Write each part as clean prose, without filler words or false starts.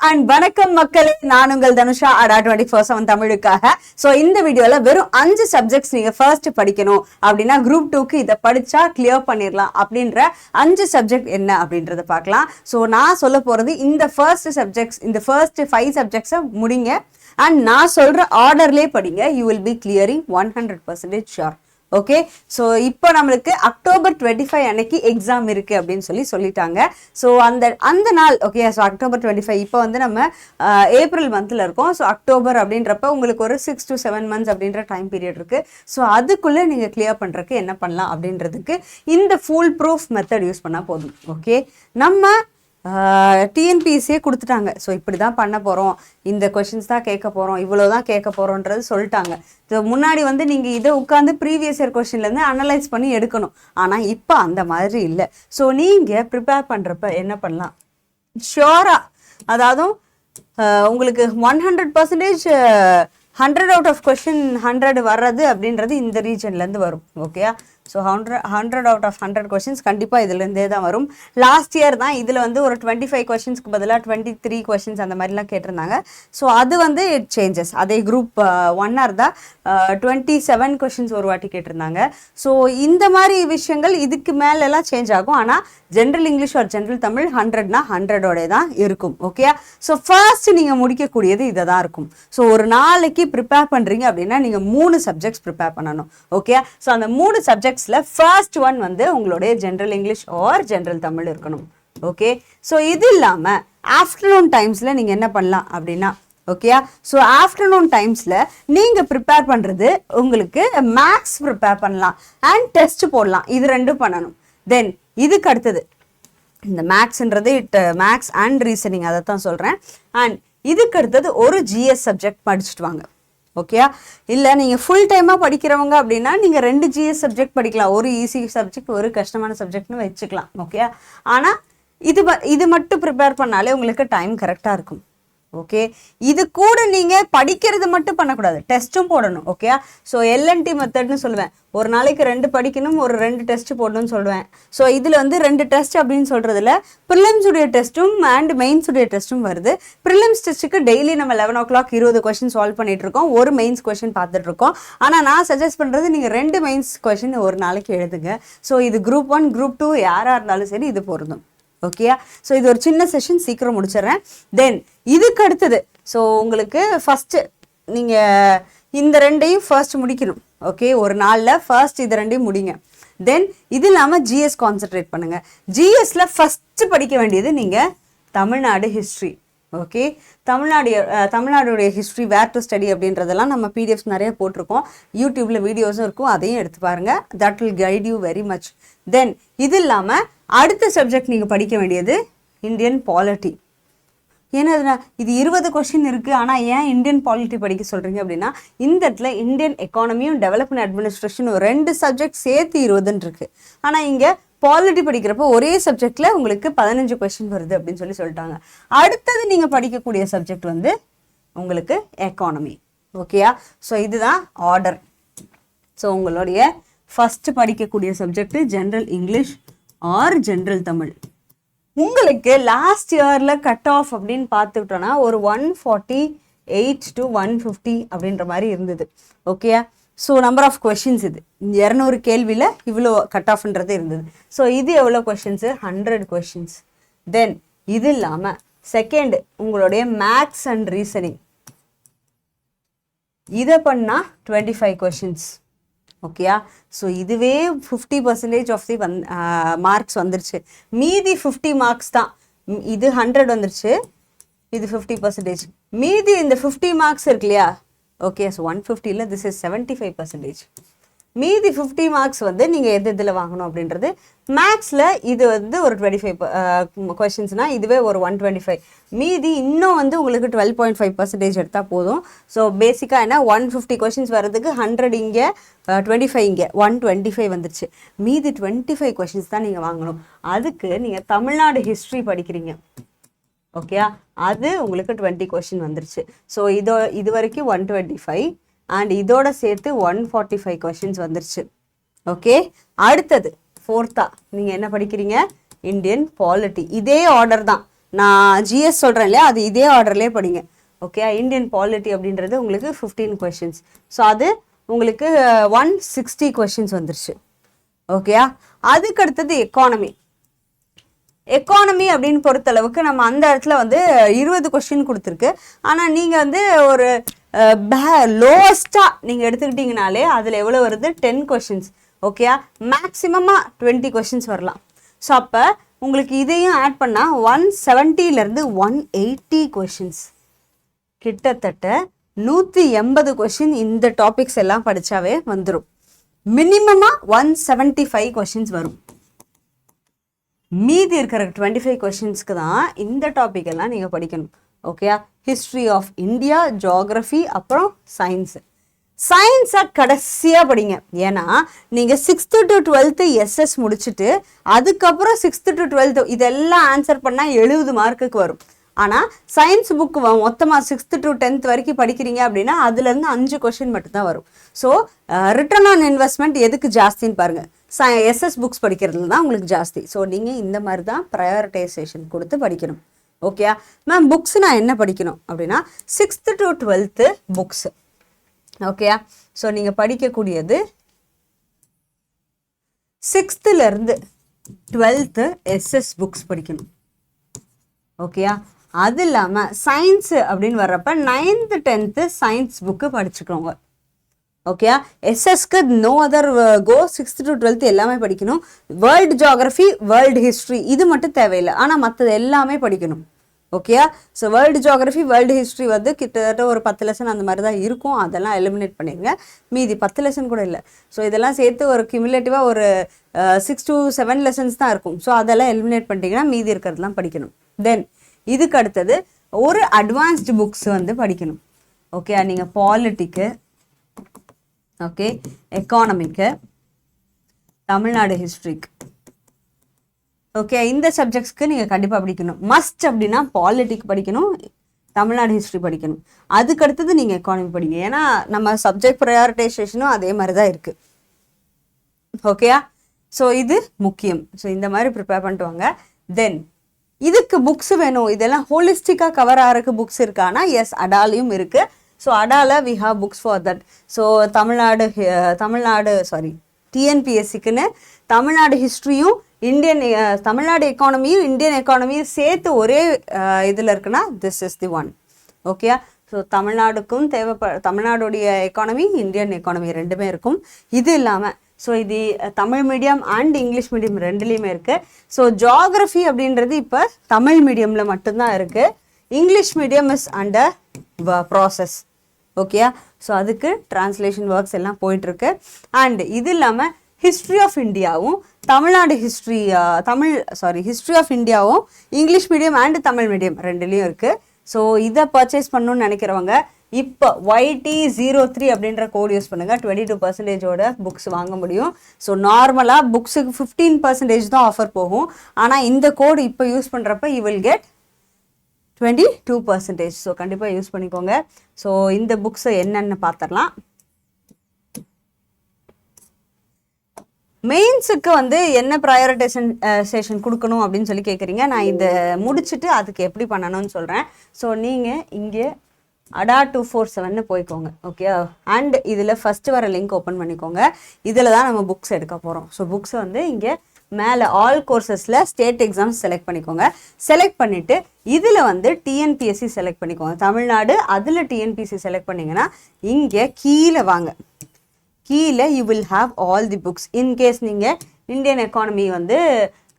And வணக்கம் மக்களே, நான் உங்கள் தனுஷா அடா 24/7 தமிழுக்காக. ஸோ இந்த வீடியோல வெறும் 5 சப்ஜெக்ட்ஸ் நீங்க ஃபர்ஸ்ட் படிக்கணும் அப்படின்னா குரூப் 2க்கு இதை படிச்சா கிளியர் பண்ணிடலாம் அப்படின்ற 5 சப்ஜெக்ட் என்ன அப்படின்றத பார்க்கலாம். ஸோ நான் சொல்ல போறது இந்த ஃபர்ஸ்ட் 5 சப்ஜெக்ட்ஸை முடிங்க அண்ட் நான் சொல்ற ஆர்டர்லேயே படிங்க. You will be clearing 100% sure. Okay, so இப்போ நம்மளுக்கு அக்டோபர் 25 அன்னைக்கு எக்ஸாம் இருக்கு அப்படின்னு சொல்லிட்டாங்க. ஸோ அந்த நாள் ஓகே. ஸோ அக்டோபர் 25 இப்போ வந்து நம்ம ஏப்ரல் மந்த்ல இருக்கோம். ஸோ அக்டோபர் அப்படின்றப்ப உங்களுக்கு ஒரு 6 to 7 months அப்படின்ற டைம் பீரியட் இருக்கு. ஸோ அதுக்குள்ள நீங்க கிளியர் பண்றதுக்கு என்ன பண்ணலாம் அப்படின்றதுக்கு இந்த ஃபுல் ப்ரூஃப் மெத்தட் யூஸ் பண்ணா போதும். ஓகே, நம்ம டிஎன்பிஎஸ்சியே கொடுத்துட்டாங்க. ஸோ இப்படி தான் பண்ண போகிறோம், இந்த கொஷின்ஸ் தான் கேட்க போகிறோம், இவ்வளோ தான் கேட்க போகிறோன்றது சொல்லிட்டாங்க. ஸோ முன்னாடி வந்து நீங்கள் இதை உட்காந்து ப்ரீவியஸ் இயர் கொஷின்லேருந்து அனலைஸ் பண்ணி எடுக்கணும். ஆனால் இப்போ அந்த மாதிரி இல்லை. ஸோ நீங்கள் ப்ரிப்பேர் பண்ணுறப்ப என்ன பண்ணலாம், ஷியோராக அதாவது உங்களுக்கு 100% 100 out of question 100 வர்றது அப்படின்றது இந்த ரீஜன்லேருந்து வரும். Okay, so 100 out of 100 questions கண்டிப்பாக இதுலேருந்தே தான் வரும். லாஸ்ட் இயர் தான் இதில் வந்து ஒரு 25 questionஸ்க்கு பதிலாக 23 questions அந்த மாதிரிலாம் கேட்டிருந்தாங்க. ஸோ அது வந்து இட் சேஞ்சஸ். அதே குரூப் 1 தான் 27 questions ஒரு வாட்டி கேட்டிருந்தாங்க. ஸோ இந்த மாதிரி விஷயங்கள் இதுக்கு மேலெல்லாம் சேஞ்ச் ஆகும். ஆனால் ஜென்ரல் இங்கிலீஷ் ஒரு ஜென்ரல் தமிழ் 100னா 100ஓட தான் இருக்கும். ஓகே, ஸோ ஃபர்ஸ்ட் நீங்கள் முடிக்கக்கூடியது இதை தான் இருக்கும். ஸோ ஒரு நாளைக்கு ப்ரிப்பேர் பண்ணுறீங்க அப்படின்னா நீங்கள் 3 சப்ஜெக்ட்ஸ் ப்ரிப்பேர் பண்ணணும். ஓகே, ஸோ அந்த 3 சப்ஜெக்ட்ஸில் ஃபர்ஸ்ட் ஒன் வந்து உங்களுடைய general English or general Tamil இருக்கணும். ஓகே, ஸோ இது இல்லாமல் ஆஃப்டர்நூன் டைம்ஸில் நீங்கள் என்ன பண்ணலாம் அப்படின்னா, ஓகேயா, ஸோ ஆஃப்டர்நூன் டைம்ஸில் நீங்கள் ப்ரிப்பேர் பண்ணுறது உங்களுக்கு மேக்ஸ் ப்ரிப்பேர் பண்ணலாம் அண்ட் டெஸ்ட் போடலாம். இது ரெண்டும் பண்ணணும். தென் இதுக்கு அடுத்தது இந்த மேக்ஸ்ன்றது மேக்ஸ் அண்ட் ரீசனிங், அதை தான் சொல்கிறேன். அண்ட் இதுக்கு அடுத்தது ஒரு ஜிஎஸ் சப்ஜெக்ட் படிச்சுட்டு வாங்க. ஓகேயா, இல்லை நீங்கள் ஃபுல் டைமாக படிக்கிறவங்க அப்படின்னா நீங்கள் 2 ஜிஎஸ் சப்ஜெக்ட் படிக்கலாம். ஒரு ஈஸி சப்ஜெக்ட் ஒரு கஷ்டமான சப்ஜெக்ட்னு வச்சுக்கலாம். ஓகே, ஆனால் இது மட்டும் ப்ரிப்பேர் பண்ணாலே உங்களுக்கு டைம் கரெக்டாக இருக்கும். ஓகே, இது கூட நீங்கள் படிக்கிறது மட்டும் பண்ணக்கூடாது, டெஸ்ட்டும் போடணும். ஓகே, ஸோ எல்என்டி மெத்தட்னு சொல்லுவேன். ஒரு நாளைக்கு 2 படிக்கணும், ஒரு 2 டெஸ்ட் போடணும்னு சொல்லுவேன். ஸோ இதில் வந்து 2 டெஸ்ட் அப்படின்னு சொல்கிறதுல ப்ரிலிம்ஸ் உடைய டெஸ்ட்டும் அண்ட் மெயின்ஸ் உடைய டெஸ்ட்டும் வருது. ப்ரிலிம்ஸ் டெஸ்ட்டுக்கு டெய்லி நம்ம 11 o'clock 20 கொஸ்டின் சால்வ் பண்ணிட்டு இருக்கோம், ஒரு மெயின்ஸ் கொஸ்டின் பார்த்துட்டு இருக்கோம். ஆனால் நான் சஜஸ்ட் பண்ணுறது நீங்கள் 2 மெயின்ஸ் கொஸ்டின் ஒரு நாளைக்கு எழுதுங்க. ஸோ இது குரூப் 1 குரூப் 2 யாராக இருந்தாலும் சரி இது பொருந்தும். ஓகேயா, ஸோ இது ஒரு சின்ன செஷன், சீக்கிரம் முடிச்சிடுறேன். தென் இதுக்கு அடுத்தது ஸோ உங்களுக்கு ஃபஸ்ட்டு நீங்கள் இந்த 2ஐயும் ஃபர்ஸ்ட் முடிக்கணும். ஓகே, ஒரு நாளில் ஃபர்ஸ்ட் இது 2ஐயும் முடிங்க. தென் இது இல்லாமல் ஜிஎஸ் கான்சென்ட்ரேட் பண்ணுங்கள். ஜிஎஸ்ல ஃபஸ்ட்டு படிக்க வேண்டியது நீங்கள் தமிழ்நாடு ஹிஸ்ட்ரி. ஓகே, தமிழ்நாடுடைய ஹிஸ்ட்ரி வேர் டு ஸ்டடி அப்படின்றதெல்லாம் நம்ம பிடிஎஃப்ஸ் நிறைய போட்டிருக்கோம், யூடியூப்பில் வீடியோஸும் இருக்கும், அதையும் எடுத்து பாருங்கள். That will guide you very much. Then இது இல்லாமல் அடுத்த சப்ஜெக்ட் நீங்கள் படிக்க வேண்டியது இந்தியன் பாலிட்டி. ஏன்னா இது 20 கொஸ்டின் இருக்குது, ஆனால் ஏன் இந்தியன் பாலிட்டி படிக்க சொல்கிறீங்க அப்படின்னா இந்த இடத்துல இந்தியன் எக்கானமியும் டெவலப்மெண்ட் அட்மினிஸ்ட்ரேஷன் 2 சப்ஜெக்ட் சேர்த்து 20 இருக்குது. ஆனால் இங்கே பாலிட்டி படிக்கிறப்போ ஒரே சப்ஜெக்டில் உங்களுக்கு 15 கொஸ்டின் வருது அப்படின்னு சொல்லிட்டாங்க. அடுத்தது நீங்கள் படிக்கக்கூடிய சப்ஜெக்ட் வந்து உங்களுக்கு எக்கானமி. ஓகேயா, ஸோ இதுதான் ஆர்டர். ஸோ உங்களுடைய ஃபஸ்ட்டு படிக்கக்கூடிய subject general English or general Tamil. உங்களுக்கு லாஸ்ட் இயரில் கட் ஆஃப் அப்படின்னு பார்த்துக்கிட்டோன்னா ஒரு 148 to 150 அப்படின்ற மாதிரி இருந்தது. Okay, so number of questions இது 200 கேள்வியில் இவ்வளோ கட் ஆஃப்ன்றது இருந்தது. ஸோ இது எவ்வளோ கொஷின்ஸு, 100 கொஷின்ஸ். தென் இது இல்லாமல் செகண்ட் உங்களுடைய மேக்ஸ் அண்ட் ரீசனிங், இதை பண்ணால் 25 கொஷின்ஸ். ஓகேயா, ஸோ இதுவே 50% ஆஃப் தி மார்க்ஸ் வந்துருச்சு. மீதி 50 மார்க்ஸ் தான். இது 100 வந்துருச்சு, இது 50%. மீதி இந்த 50 மார்க்ஸ் இருக்கு இல்லையா. Okay, so 150 this is 75%. மீதி 50 மார்க்ஸ் வந்து நீங்கள் இதில் வாங்கணும் அப்படின்றது. மேக்ஸில் இது வந்து ஒரு 25 கொஷின்ஸ்னால் இதுவே ஒரு 125. மீதி இன்னும் வந்து உங்களுக்கு 12.5% எடுத்தால் போதும். ஸோ பேசிக்காக என்ன 150 கொஷின்ஸ் வர்றதுக்கு 100 இங்கே 25 இங்கே 125 வந்துருச்சு. மீதி 25 கொஷின்ஸ் தான் நீங்கள் வாங்கணும். அதுக்கு நீங்கள் தமிழ்நாடு ஹிஸ்ட்ரி படிக்கிறீங்க. ஓகேயா, அது உங்களுக்கு 20 கொஷின் வந்துருச்சு. ஸோ இது வரைக்கும் 125 அண்ட் இதோட சேர்த்து 145 கொஷின்ஸ் வந்துருச்சு. ஓகே, அடுத்தது 4th நீங்கள் என்ன படிக்கிறீங்க, இந்தியன் பாலிட்டி. இதே ஆர்டர் தான். நான் ஜிஎஸ் சொல்கிறேன் இல்லையா, அது இதே ஆர்டர்லேயே படிங்க. ஓகே, இந்தியன் பாலிட்டி அப்படின்றது உங்களுக்கு 15 கொஷின்ஸ். ஸோ அது உங்களுக்கு 160 கொஷின்ஸ் வந்துருச்சு. ஓகேயா, அதுக்கு அடுத்தது எக்கானமி. எக்கானமி அப்படின்னு பொறுத்தளவுக்கு நம்ம அந்த இடத்துல வந்து 20 கொஸ்டின் கொடுத்துருக்கு. ஆனால் நீங்கள் வந்து ஒரு லோவஸ்ட்டாக நீங்கள் எடுத்துக்கிட்டிங்கனாலே அதில் எவ்வளோ வருது, 10 கொஷின்ஸ். ஓகேயா, மேக்ஸிமமாக 20 கொஷின்ஸ் வரலாம். ஸோ அப்போ உங்களுக்கு இதையும் ஆட் பண்ணால் 170லேருந்து 180 கொஷின்ஸ், கிட்டத்தட்ட 180 கொஷின் இந்த டாபிக்ஸ் எல்லாம் படித்தாவே வந்துடும். மினிமமாக 175 கொஷின்ஸ் வரும். மீதி இருக்கிற 25 கொஷின்ஸ்க்கு தான் இந்த டாபிக் எல்லாம் நீங்கள் படிக்கணும். ஓகேயா, ஹிஸ்ட்ரி ஆஃப் இந்தியா, ஜியாகிரஃபி, அப்புறம் சயின்ஸு. சயின்ஸை கடைசியாக படிங்க. ஏன்னா நீங்கள் 6th to 12th எஸ்எஸ் முடிச்சுட்டு அதுக்கப்புறம் 6th to 12th இதெல்லாம் ஆன்சர் பண்ணால் 70 மார்க்குக்கு வரும். ஆனால் சயின்ஸ் புக்கு மொத்தமாக 6th to 10th வரைக்கும் படிக்கிறீங்க அப்படின்னா அதுலேருந்து 5 கொஷின் மட்டும்தான் வரும். ஸோ ரிட்டர்ன் ஆன் இன்வெஸ்ட்மெண்ட் எதுக்கு ஜாஸ்தின்னு பாருங்கள், எஸ்எஸ் புக்ஸ் படிக்கிறதுல தான் உங்களுக்கு ஜாஸ்தி. ஸோ நீங்கள் இந்த மாதிரி தான் ப்ரையாரிட்டைசேஷன் கொடுத்து படிக்கணும். ஓகேயா மேம், புக்ஸ் நான் என்ன படிக்கணும் அப்படின்னா 6th to 12th புக்ஸு. ஓகேயா, ஸோ நீங்கள் படிக்கக்கூடியது 6thலேருந்து 12th எஸ்எஸ் புக்ஸ் படிக்கணும். ஓகேயா, அது இல்லாமல் சயின்ஸு அப்படின்னு வர்றப்ப 9th 10th சயின்ஸ் புக்கு படிச்சுக்கோங்க. ஓகேயா, எஸ்எஸ்க்கு no other go, 6th to 12th எல்லாமே படிக்கணும். வேர்ல்டு ஜியாகிரஃபி, வேர்ல்டு ஹிஸ்ட்ரி இது மட்டும் தேவையில்லை, ஆனால் மற்றது எல்லாமே படிக்கணும். ஓகேயா, so world geography, world history வந்து கிட்டத்தட்ட ஒரு 10 லெசன் அந்த மாதிரி தான் இருக்கும். அதெல்லாம் எலிமினேட் பண்ணிடுங்க. மீதி 10 லெசன் கூட இல்லை. ஸோ இதெல்லாம் சேர்த்து ஒரு கியூமுலேட்டிவாக ஒரு 6 to 7 லெசன்ஸ் தான் இருக்கும். ஸோ அதெல்லாம் எலிமினேட் பண்ணிட்டீங்கன்னா மீதி இருக்கிறதுலாம் படிக்கணும். தென் இதுக்கு அடுத்தது ஒரு அட்வான்ஸ்டு புக்ஸ் வந்து படிக்கணும். ஓகே, நீங்கள் பாலிட்டிக்கு, ஓகே, எக்கானமிக்கு, தமிழ்நாடு ஹிஸ்ட்ரிக்கு, ஓகே, இந்த சப்ஜெக்ட்ஸ்க்கு நீங்கள் கண்டிப்பாக படிக்கணும். மஸ்ட் அப்படின்னா பாலிட்டிக் படிக்கணும், தமிழ்நாடு ஹிஸ்ட்ரி படிக்கணும். அதுக்கு அடுத்தது நீங்கள் எக்கானமி படிங்க. ஏன்னா நம்ம சப்ஜெக்ட் ப்ரையாரிட்டைசேஷனும் அதே மாதிரி தான் இருக்குது. ஓகேயா, ஸோ இது முக்கியம். ஸோ இந்த மாதிரி ப்ரிப்பேர் பண்ணிட்டு வாங்க. தென் இதுக்கு புக்ஸ் வேணும், இதெல்லாம் ஹோலிஸ்டிக்காக கவர் ஆகிறதுக்கு புக்ஸ் இருக்கானா, எஸ், அடாலையும் இருக்குது. ஸோ அடால we have books for that. So டிஎன்பிஎஸ்சிக்குன்னு தமிழ்நாடு ஹிஸ்ட்ரியும் தமிழ்நாடு எக்கானமியும் இந்தியன் எக்கானமியும் சேர்த்து ஒரே இதில் இருக்குன்னா this is the one. Okay, so தமிழ்நாடுக்கும் தமிழ்நாடுடைய எக்கானமி, இந்தியன் எக்கானமி ரெண்டுமே இருக்கும். இது இல்லாமல் ஸோ இது Tamil medium and English medium ரெண்டுலேயுமே இருக்குது. ஸோ ஜியாகிரஃபி அப்படின்றது இப்போ தமிழ் மீடியமில் மட்டும்தான் இருக்குது. English medium is under process. ஓகேயா, ஸோ அதுக்கு டிரான்ஸ்லேஷன் ஒர்க்ஸ் எல்லாம் போயிட்டுருக்கு. அண்ட் இது இல்லாமல் ஹிஸ்ட்ரி ஆஃப் இந்தியாவும் தமிழ்நாடு ஹிஸ்ட்ரி ஆஃப் இந்தியாவும் English medium and Tamil medium ரெண்டுலேயும் இருக்குது. ஸோ இதை பர்ச்சேஸ் பண்ணணும்னு நினைக்கிறவங்க இப்போ YT03 அப்படின்ற கோட் யூஸ் பண்ணுங்கள். 22% புக்ஸ் வாங்க முடியும். ஸோ நார்மலாக புக்ஸுக்கு 15% தான் ஆஃபர் போகும். ஆனால் இந்த கோடு இப்போ யூஸ் பண்ணுறப்ப யூ வில் கெட் 22%. ஸோ கண்டிப்பாக யூஸ் பண்ணிக்கோங்க. ஸோ இந்த புக்ஸை என்னென்னு பார்த்துடலாம். மெயின்ஸுக்கு வந்து என்ன ப்ரையாரிட்டைசேஷன் கொடுக்கணும் அப்படின்னு சொல்லி கேட்குறீங்க. நான் இதை முடிச்சுட்டு அதுக்கு எப்படி பண்ணணும்னு சொல்கிறேன். ஸோ நீங்கள் இங்கே ADA 247 போய்க்கோங்க. ஓகே, அண்ட் இதில் ஃபஸ்ட்டு வர லிங்க் ஓப்பன் பண்ணிக்கோங்க. இதில் தான் நம்ம புக்ஸ் எடுக்க போகிறோம். ஸோ புக்ஸ் வந்து இங்கே மேலே ஆல் கோர்சஸில் ஸ்டேட் எக்ஸாம்ஸ் செலக்ட் பண்ணிக்கோங்க. செலக்ட் பண்ணிவிட்டு இதில் வந்து டிஎன்பிஎஸ்சி செலக்ட் பண்ணிக்கோங்க. தமிழ்நாடு அதில் டிஎன்பிஎஸ்சி செலக்ட் பண்ணிங்கன்னா இங்கே கீழே வாங்க. கீழே you will have all the books. In case நீங்கள் இந்தியன் எக்கானமி வந்து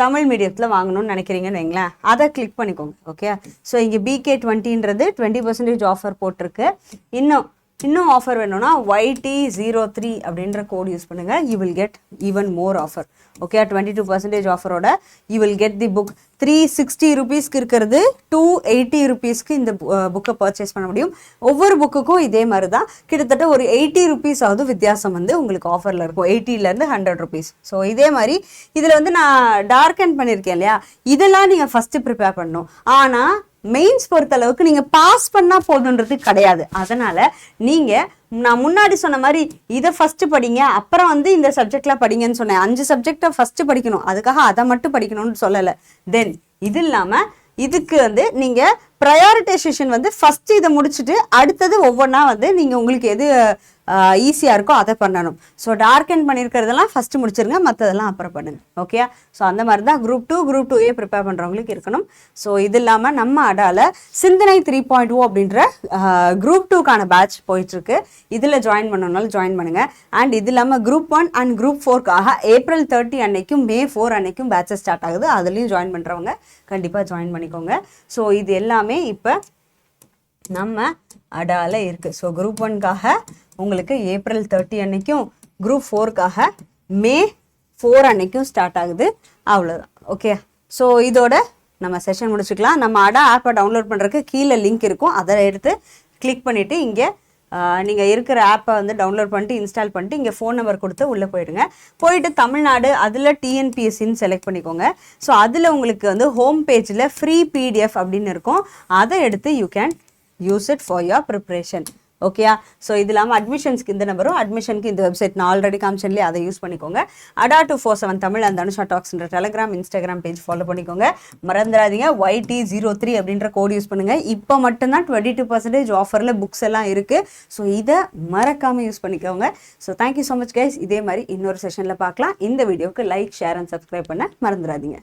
தமிழ் மீடியத்தில் வாங்கணும்னு நினைக்கிறீங்கன்னு வைங்களேன், அதை கிளிக் பண்ணிக்கோங்க. ஓகே, ஸோ இங்கே BK20ன்றது 20% ஆஃபர் போட்டிருக்கு. இன்னும் ஆஃபர் வேணும்னா YT03 அப்படின்ற கோட் யூஸ் பண்ணுங்கள். You will get even more offer. Okay, 22% ஆஃபரோட you will get the book. 360 ரூபீஸ்க்கு இருக்கிறது 280 ரூபீஸ்க்கு இந்த புக்கை பர்ச்சேஸ் பண்ண முடியும். ஒவ்வொரு புக்குக்கும் இதே மாதிரி தான் கிட்டத்தட்ட ஒரு 80 ரூபீஸ் ஆகுது வித்தியாசம் வந்து உங்களுக்கு ஆஃபரில் இருக்கும். 80லேருந்து 100 ரூபீஸ். ஸோ இதே மாதிரி இதில் வந்து நான் டார்க்கன் பண்ணியிருக்கேன் இல்லையா, இதெல்லாம் நீங்கள் ஃபஸ்ட்டு ப்ரிப்பேர் பண்ணணும். ஆனால் மெயின்ஸ் பொறுத்த அளவுக்கு நீங்கள் பாஸ் பண்ணால் போதுன்றது கிடையாது. அதனால் நீங்கள் நான் முன்னாடி சொன்ன மாதிரி இதை ஃபஸ்ட்டு படிங்க, அப்புறம் வந்து இந்த சப்ஜெக்ட்லாம் படிங்கன்னு சொன்னேன். 5 சப்ஜெக்டை ஃபஸ்ட்டு படிக்கணும், அதுக்காக அதை மட்டும் படிக்கணும்னு சொல்லலை. தென் இது இல்லாமல் இதுக்கு வந்து நீங்கள் ப்ரையாரிட்டைசேஷன் வந்து ஃபஸ்ட்டு இதை முடிச்சுட்டு அடுத்தது ஒவ்வொன்றா வந்து நீங்கள் உங்களுக்கு எது ஈஸியாக இருக்கோ அதை பண்ணணும். ஸோ டார்க்கன் பண்ணியிருக்கிறதெல்லாம் ஃபஸ்ட்டு முடிச்சிருங்க, மற்றதெல்லாம் அப்புறம் பண்ணுங்கள். ஓகே, ஸோ அந்த மாதிரி தான் குரூப் 2A ப்ரிப்பேர் பண்ணுறவங்களுக்கு இருக்கணும். ஸோ இது இல்லாமல் நம்ம அடால சிந்தனை 3.0 அப்படின்ற குரூப் 2க்கான பேட்ச் போயிட்டுருக்கு. இதில் ஜாயின் பண்ணணும்னாலும் ஜாயின் பண்ணுங்கள். அண்ட் இது இல்லாமல் குரூப் 1 அண்ட் குரூப் 4க்காக April 30 அன்னைக்கும் May 4 அன்னைக்கும் பேட்சஸ் ஸ்டார்ட் ஆகுது. அதுலேயும் ஜாயின் பண்ணுறவங்க கண்டிப்பாக ஜாயின் பண்ணிக்கோங்க. ஸோ இது எல்லாமே இப்போ நம்ம அடால இருக்குது. ஸோ குரூப் 1க்காக உங்களுக்கு April 30 அன்னைக்கும், குரூப் 4க்காக May 4 அன்னைக்கும் ஸ்டார்ட் ஆகுது. அவ்வளோதான். ஓகே, ஸோ இதோட நம்ம செஷன் முடிச்சுக்கலாம். நம்ம அடா ஆப்பை டவுன்லோட் பண்ணுறதுக்கு கீழே லிங்க் இருக்கும், அதை எடுத்து கிளிக் பண்ணிவிட்டு இங்கே நீங்கள் இருக்கிற ஆப்பை வந்து டவுன்லோட் பண்ணிட்டு இன்ஸ்டால் பண்ணிட்டு இங்கே ஃபோன் நம்பர் கொடுத்து உள்ளே போயிடுங்க. போயிட்டு தமிழ்நாடு அதில் டிஎன்பிஎஸ்சின்னு செலக்ட் பண்ணிக்கோங்க. ஸோ அதில் உங்களுக்கு வந்து ஹோம் பேஜில் ஃப்ரீ PDF அப்படின்னு இருக்கும். அதை எடுத்து you can use it for your preparation. ஓகேயா, ஸோ இது இல்லாமல் அட்மிஷன்ஸ்க்கு இந்த நம்பரும், அட்மிஷனுக்கு இந்த வெப்சைட் நான் ஆல்ரெடி காமிச்சன்லேயே அதை யூஸ் பண்ணிக்கோங்க. அடா 247 தமிழ் அண்ட் தனுஷா டாக்ஸ்ன்ற டெலிகிராம் இன்ஸ்டாகிராம் பேஜ் ஃபாலோ பண்ணிக்கோங்க. மறந்துடாதீங்க YT03 அப்படின்ற கோட் யூஸ் பண்ணுங்கள். இப்போ மட்டும்தான் 22% ஆஃபரில் புக்ஸ் எல்லாம் இருக்குது. ஸோ இதை மறக்காமல் யூஸ் பண்ணிக்கோங்க. So thank you so much guys. இதே மாதிரி இன்னொரு செஷனில் பார்க்கலாம். இந்த வீடியோவுக்கு லைக், ஷேர் அண்ட் சப்ஸ்கிரைப் பண்ண மறந்துடாதீங்க.